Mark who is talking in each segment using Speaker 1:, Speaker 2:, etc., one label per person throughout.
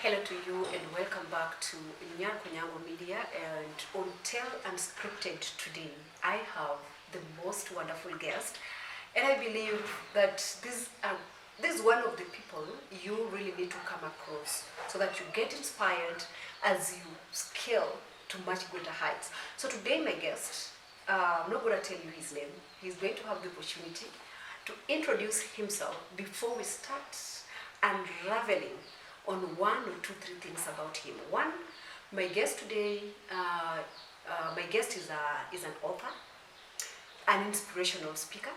Speaker 1: Hello to you and welcome back to Nyango Media, and on Tell Unscripted today I have the most wonderful guest, and I believe that this is one of the people you really need to come across so that you get inspired as you scale to much greater heights. So today my guest, I'm not going to tell you his name. He's going to have the opportunity to introduce himself before we start unraveling on one or two, three things about him. One, my guest today, my guest is an author, an inspirational speaker.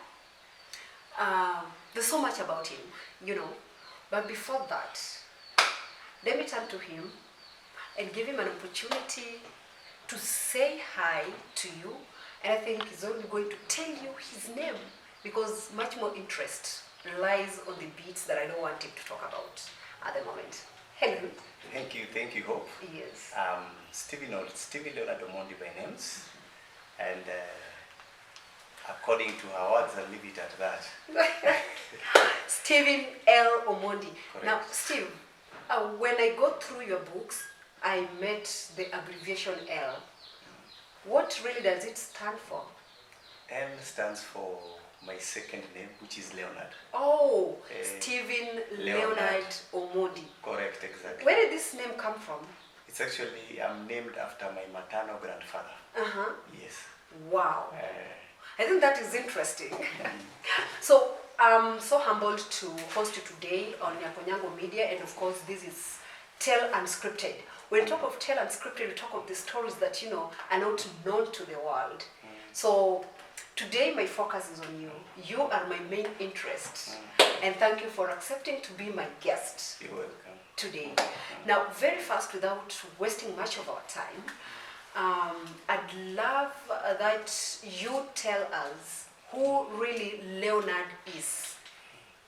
Speaker 1: There's so much about him, you know. But before that, let me turn to him and give him an opportunity to say hi to you. And I think he's only going to tell you his name because much more interest lies on the beats that I don't want him to talk about at the moment. Hello.
Speaker 2: Thank you, Hope.
Speaker 1: Yes.
Speaker 2: Leonard Omondi by names, and according to our words, I'll leave it at that.
Speaker 1: Stephen L Omondi.
Speaker 2: Correct.
Speaker 1: Now, Steve, when I go through your books, I met the abbreviation L. What really does it stand for?
Speaker 2: L stands for my second name, which is Leonard.
Speaker 1: Oh, Stephen Leonard Omondi.
Speaker 2: Correct, exactly.
Speaker 1: Where did this name come from?
Speaker 2: It's actually, I'm named after my maternal grandfather.
Speaker 1: Uh-huh.
Speaker 2: Yes.
Speaker 1: Wow. I think that is interesting. So I'm so humbled to host you today on Nyango Media, and of course this is Tell Unscripted. When we talk of Tell Unscripted, we talk of the stories that, you know, are not known to the world. So today my focus is on you. You are my main interest. And thank you for accepting to be my guest.
Speaker 2: You're welcome.
Speaker 1: Today. Now, very fast, without wasting much of our time, I'd love that you tell us who really Leonard is.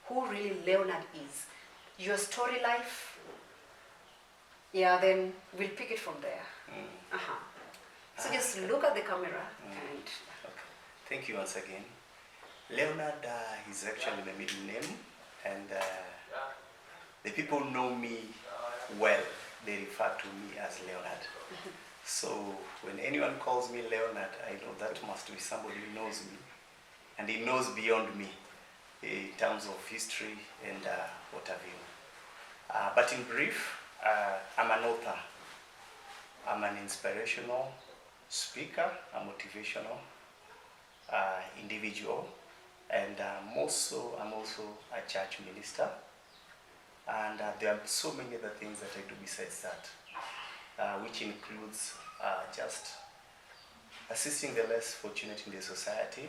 Speaker 1: Who really Leonard is. Your story life. Yeah, then we'll pick it from there. So just look at the camera and...
Speaker 2: Thank you once again. Leonard is actually my middle name, and the people know me well. They refer to me as Leonard. So when anyone calls me Leonard, I know that must be somebody who knows me, and he knows beyond me in terms of history and what have you. But in brief, I'm an author. I'm an inspirational speaker, a motivational individual, and I'm also a church minister, and there are so many other things that I do besides that, which includes just assisting the less fortunate in the society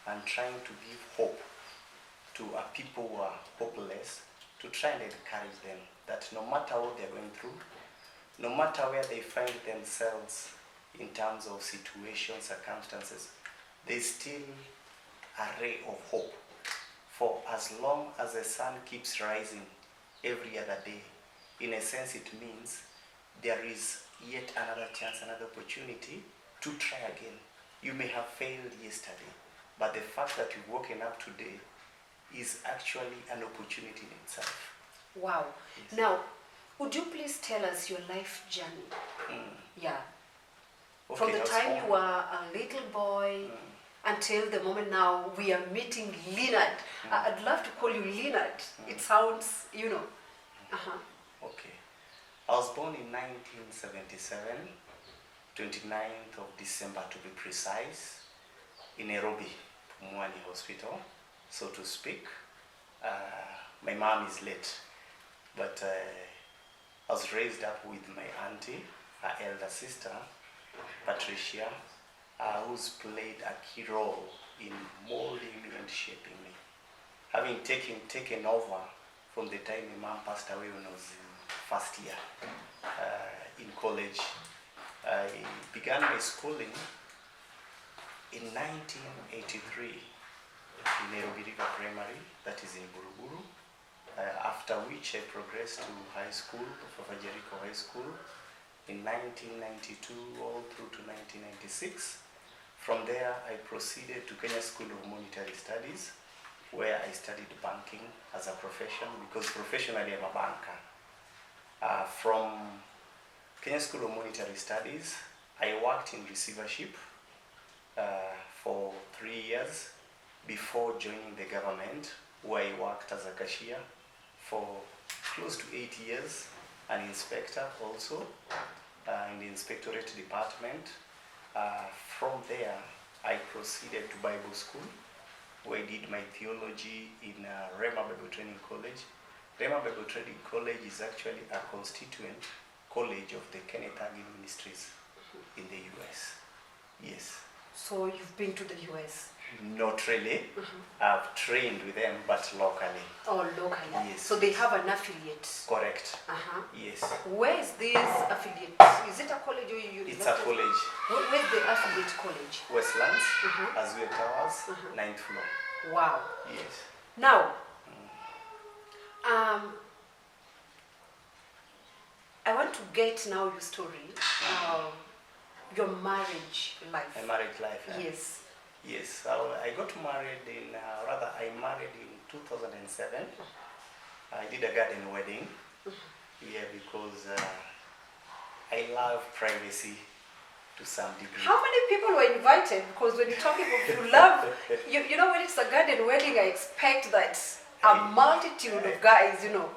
Speaker 2: and trying to give hope to people who are hopeless, to try and encourage them that no matter what they're going through, no matter where they find themselves in terms of situations, circumstances, there's still a ray of hope. For as long as the sun keeps rising every other day, in a sense it means there is yet another chance, another opportunity to try again. You may have failed yesterday, but the fact that you've woken up today is actually an opportunity in itself.
Speaker 1: Wow. Yes. Now, would you please tell us your life journey? Yeah. Okay, from the time you were a little boy until the moment now we are meeting Leonard. I'd love to call you Leonard. It sounds, you know.
Speaker 2: Okay. I was born in 1977, 29th of December to be precise, in Nairobi, Pumwani Hospital, so to speak. My mom is late, but I was raised up with my auntie, her elder sister, Patricia, who's played a key role in molding me and shaping me. Having taken over from the time my mom passed away when I was in first year in college, I began my schooling in 1983 in Nairobi River Primary, that is in Buruburu, after which I progressed to high school, Jericho High School, in 1992 all through to 1996. From there, I proceeded to Kenya School of Monetary Studies, where I studied banking as a profession, because professionally I'm a banker. From Kenya School of Monetary Studies, I worked in receivership for 3 years before joining the government, where I worked as a cashier for close to 8 years, an inspector also in the inspectorate department. From there, I proceeded to Bible school, where I did my theology in Rema Bible Training College. Rema Bible Training College is actually a constituent college of the Kenneth Hagin Ministries in the US. Yes.
Speaker 1: So you've been to the US?
Speaker 2: Not really. I've trained with them, but locally.
Speaker 1: Oh, locally.
Speaker 2: Yes.
Speaker 1: So they have an affiliate?
Speaker 2: Correct. Yes.
Speaker 1: Where is this affiliate? Is it a college or you?
Speaker 2: It's a college.
Speaker 1: Where's the affiliate college?
Speaker 2: Westlands, Azure Towers, 9th floor.
Speaker 1: Wow.
Speaker 2: Yes.
Speaker 1: Now, I want to get now your story, your marriage life.
Speaker 2: My marriage life.
Speaker 1: Yes.
Speaker 2: Yes. I got married in, I married in 2007. I did a garden wedding. Yeah, because I love privacy to some degree.
Speaker 1: How many people were invited? Because when you're talking about you love, you know, when it's a garden wedding, I expect that a multitude of guys, you know,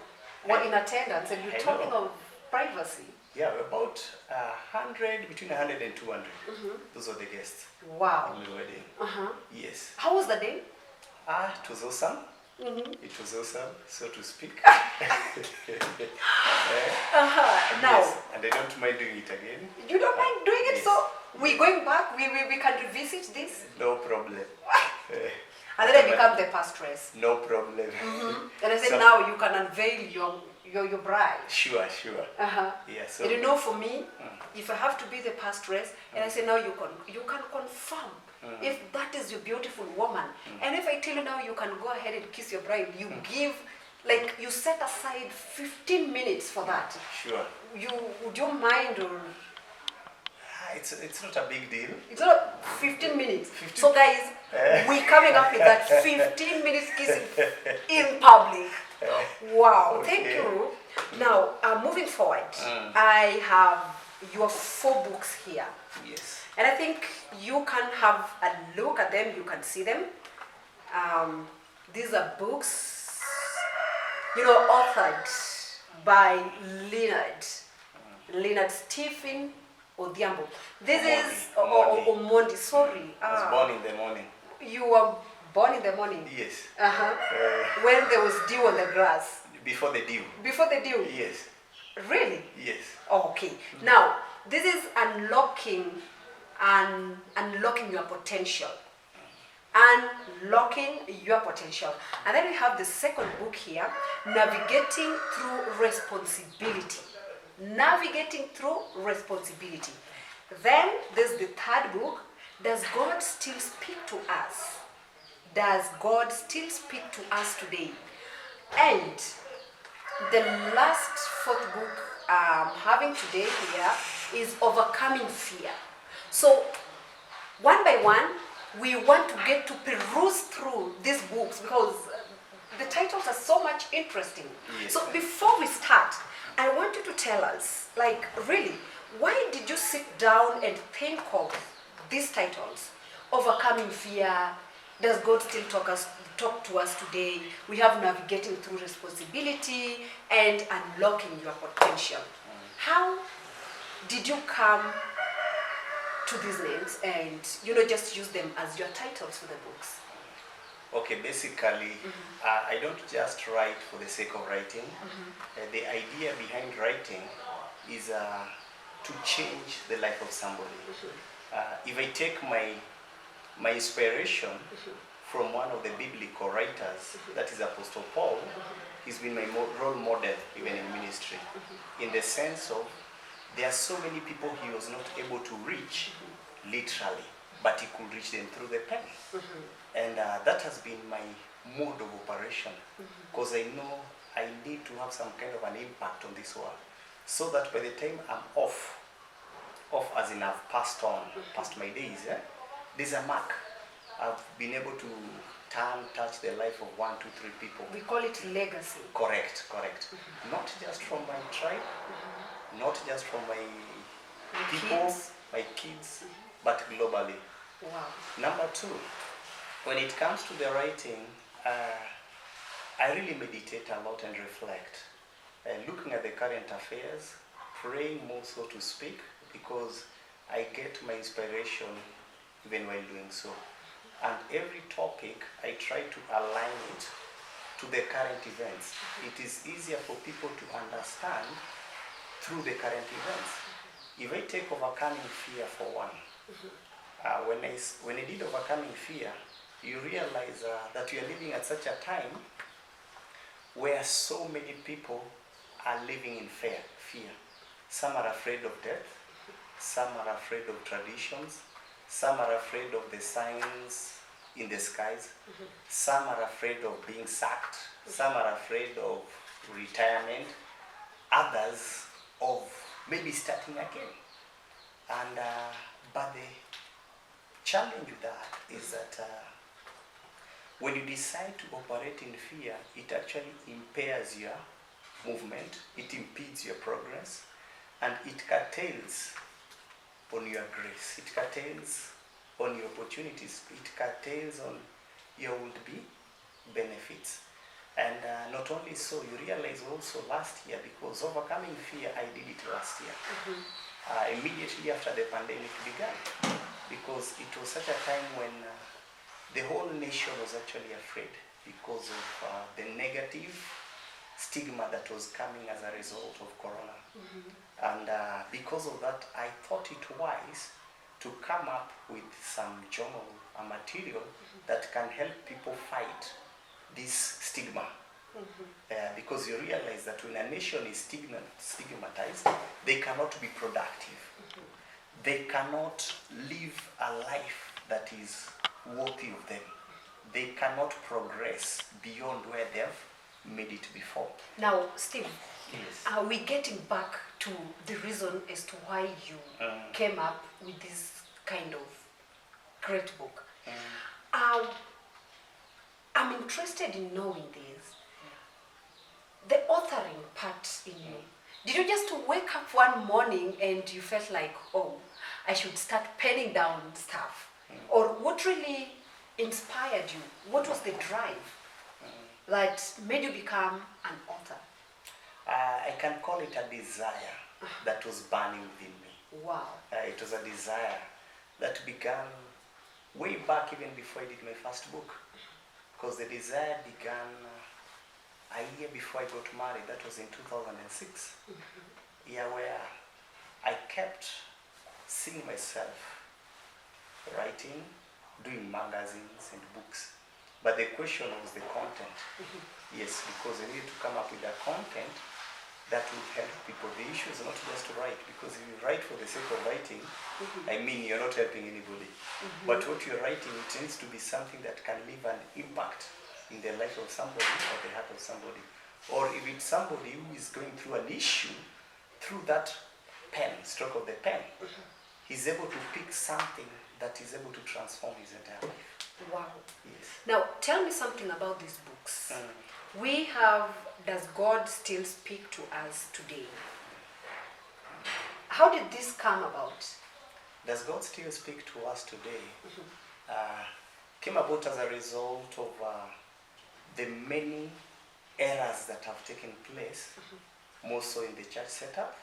Speaker 1: were in attendance, and you're talking of privacy.
Speaker 2: Yeah, about 100, between 100 and 200. Those are the guests.
Speaker 1: Wow.
Speaker 2: In the wedding. Yes.
Speaker 1: How was the day?
Speaker 2: It was awesome. It was awesome, so to speak.
Speaker 1: Now.
Speaker 2: Yes, and I don't mind doing it again.
Speaker 1: You don't mind doing it?
Speaker 2: Yes.
Speaker 1: So we're going back, we can revisit this?
Speaker 2: No problem.
Speaker 1: And then I become the pastoress.
Speaker 2: No problem.
Speaker 1: And I said,
Speaker 2: So,
Speaker 1: now you can unveil your bride.
Speaker 2: Sure. Yeah, so
Speaker 1: And you know, for me, if I have to be the pastoress, and I say, now you can confirm if that is your beautiful woman. And if I tell you now you can go ahead and kiss your bride, you give, like, you set aside 15 minutes for that.
Speaker 2: Sure.
Speaker 1: Would you mind, or?
Speaker 2: It's not a big deal.
Speaker 1: It's not 15 minutes. So guys, we're coming up with that 15 minutes kissing in public. Wow,
Speaker 2: Okay.
Speaker 1: thank you. Now, moving forward, I have your 4 books here.
Speaker 2: Yes.
Speaker 1: And I think you can have a look at them, you can see them. These are books, you know, authored by Leonard Stephen Odhiambo. This is Omondi. Sorry.
Speaker 2: I was born in the morning.
Speaker 1: You were born in the morning?
Speaker 2: Yes.
Speaker 1: When there was dew on the grass?
Speaker 2: Before the dew.
Speaker 1: Before the dew?
Speaker 2: Yes.
Speaker 1: Really?
Speaker 2: Yes.
Speaker 1: Okay. Now, this is unlocking your potential. Unlocking your potential. And then we have the second book here, Navigating Through Responsibility. Navigating Through Responsibility. Then there's the third book, Does God Still Speak to Us? Does God still speak to us today? And the last 4th book I'm having today here is Overcoming Fear. So one by one, we want to get to peruse through these books because the titles are so much interesting.
Speaker 2: Yes.
Speaker 1: So before we start, I want you to tell us, like, really, why did you sit down and think of these titles? Overcoming Fear, Does God Still talk to us today? We have Navigating Through Responsibility and Unlocking Your Potential. How did you come to these names and, you know, just use them as your titles for the books?
Speaker 2: Okay, basically, I don't just write for the sake of writing. The idea behind writing is to change the life of somebody. If I take my inspiration from one of the biblical writers, that is Apostle Paul, he's been my role model even in ministry, in the sense of there are so many people he was not able to reach literally, but he could reach them through the pen. And that has been my mode of operation, because I know I need to have some kind of an impact on this world, so that by the time I'm off as in I've passed my days, there's a mark. I've been able to touch the life of 1, 2, 3 people.
Speaker 1: We call it legacy.
Speaker 2: Correct. Not just from my tribe, not just from my people, my kids, but globally.
Speaker 1: Wow.
Speaker 2: Number 2, when it comes to the writing, I really meditate a lot and reflect. Looking at the current affairs, praying more so to speak, because I get my inspiration even while doing so. And every topic, I try to align it to the current events. It is easier for people to understand through the current events. If I take overcoming fear for one, when I did overcoming fear, you realize that you are living at such a time where so many people are living in fear. Some are afraid of death, some are afraid of traditions, some are afraid of the signs in the skies, some are afraid of being sacked, some are afraid of retirement, others of maybe starting again. And but the challenge with that is that when you decide to operate in fear, it actually impairs your movement, it impedes your progress, and it curtails on your grace, it curtails on your opportunities, it curtails on your would-be benefits. And not only so, you realize also last year, because overcoming fear, I did it last year. Immediately after the pandemic began, because it was such a time when the whole nation was actually afraid because of the negative stigma that was coming as a result of corona. And because of that, I thought it wise to come up with some journal material that can help people fight this stigma. Because you realize that when a nation is stigmatized, they cannot be productive. They cannot live a life that is worthy of them. They cannot progress beyond where they've made it before.
Speaker 1: Now, Steve,
Speaker 2: yes.
Speaker 1: Are we getting back to the reason as to why you came up with this kind of great book? I'm interested in knowing this. The authoring part in you. Did you just wake up one morning and you felt like, oh, I should start penning down stuff? Or what really inspired you? What was the drive that made you become an author?
Speaker 2: I can call it a desire that was burning within me.
Speaker 1: Wow.
Speaker 2: It was a desire that began way back even before I did my first book. Because the desire began a year before I got married. That was in 2006. Year where I kept seeing myself writing, doing magazines and books. But the question was the content. Yes, because I needed to come up with a content that would help people. The issue is not just to write, because if you write for the sake of writing, I mean, you're not helping anybody. But what you're writing, it needs to be something that can leave an impact in the life of somebody or the heart of somebody. Or if it's somebody who is going through an issue, through that pen, stroke of the pen, he's able to pick something that is able to transform his entire life.
Speaker 1: Wow.
Speaker 2: Yes.
Speaker 1: Now, tell me something about these books. We have, Does God Still Speak to Us Today? How did this come about?
Speaker 2: Does God Still Speak to Us Today? Came about as a result of the many errors that have taken place, more so in the church setup,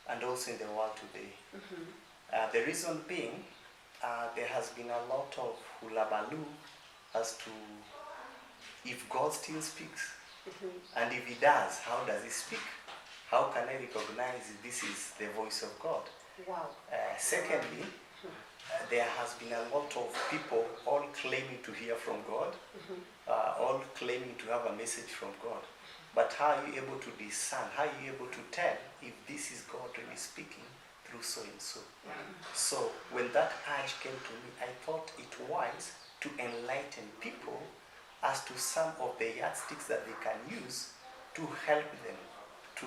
Speaker 2: and also in the world today. The reason being, there has been a lot of hullabaloo as to if God still speaks, and if he does, how does he speak? How can I recognize if this is the voice of God?
Speaker 1: Wow.
Speaker 2: Secondly, there has been a lot of people all claiming to hear from God, all claiming to have a message from God. But how are you able to discern? How are you able to tell if this is God really speaking through so and so? So when that urge came to me, I thought it wise to enlighten people as to some of the yardsticks that they can use to help them to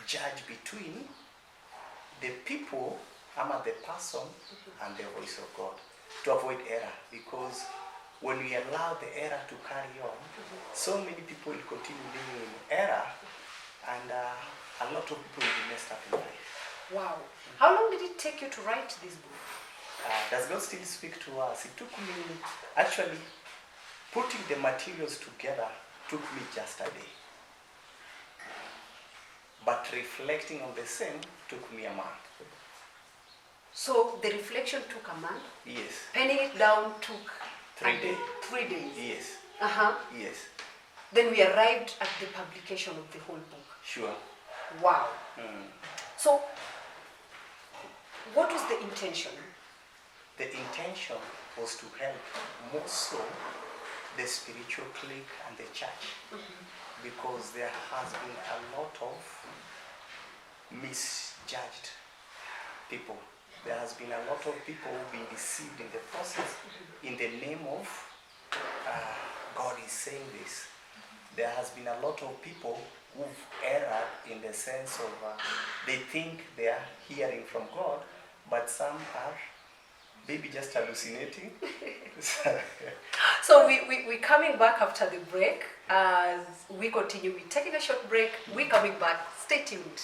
Speaker 2: judge between the people, the person, and the voice of God, to avoid error. Because when we allow the error to carry on, so many people will continue living in error, and a lot of people will be messed up in life.
Speaker 1: Wow. How long did it take you to write this book?
Speaker 2: Does God still speak to us? It took me, actually, putting the materials together took me just a day. But reflecting on the same took me a month.
Speaker 1: So the reflection took a month?
Speaker 2: Yes.
Speaker 1: Penning it down took
Speaker 2: 3 days.
Speaker 1: 3 days?
Speaker 2: Yes.
Speaker 1: Uh-huh.
Speaker 2: Yes.
Speaker 1: Then we arrived at the publication of the whole book.
Speaker 2: Sure.
Speaker 1: Wow. So, what was the intention?
Speaker 2: The intention was to help more so the spiritual clique and the church, because there has been a lot of misjudged people. There has been a lot of people who've been deceived in the process in the name of God is saying this. There has been a lot of people who've erred in the sense of they think they are hearing from God, but some are maybe just hallucinating.
Speaker 1: So we're coming back after the break. As we continue, we're taking a short break. We're coming back. Stay tuned.